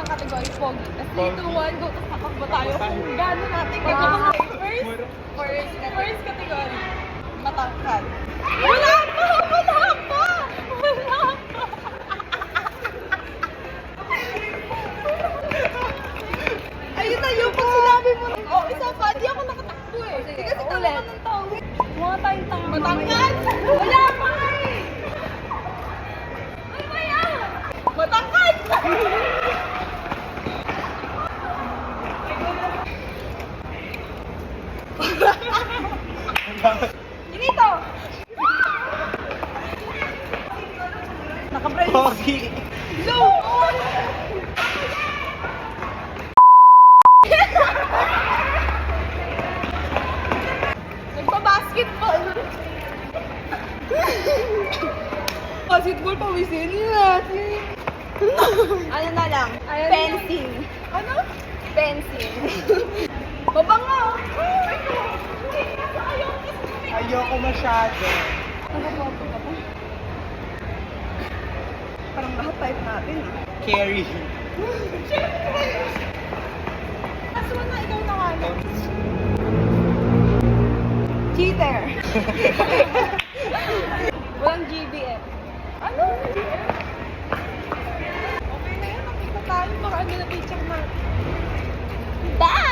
category, pogi. Tapos 3, 2, 1, go. Tapos takbo tayo kung gano'n natin Wow. gagawin. First category, matangkad. Wala pa! Wala pa! Wala pa! Ayun na yun, pag sinabi mo, oh, isa pa, di ako nakatakbo eh. Sige, Kasi tama ulit. ka ng tawid. Mga tayong tanga. Matangkad! Wala pa eh! Ano ba yan? Matangkad! Ginito! Naka-brace. Pogi. Go! Nagpa-basketball. Basketball pa, wisin natin. Ano na lang? Ayan Fencing. Ano? Fencing. Mabango! Ayoko masyado. Nagpapapo ka pa. Parang lahat type natin eh. Carry. Kaso na ikaw na nga lang. Cheater! Walang GBF. Ano? Okay na yan, nakita tayo. Baka ano na teacher natin. Bye!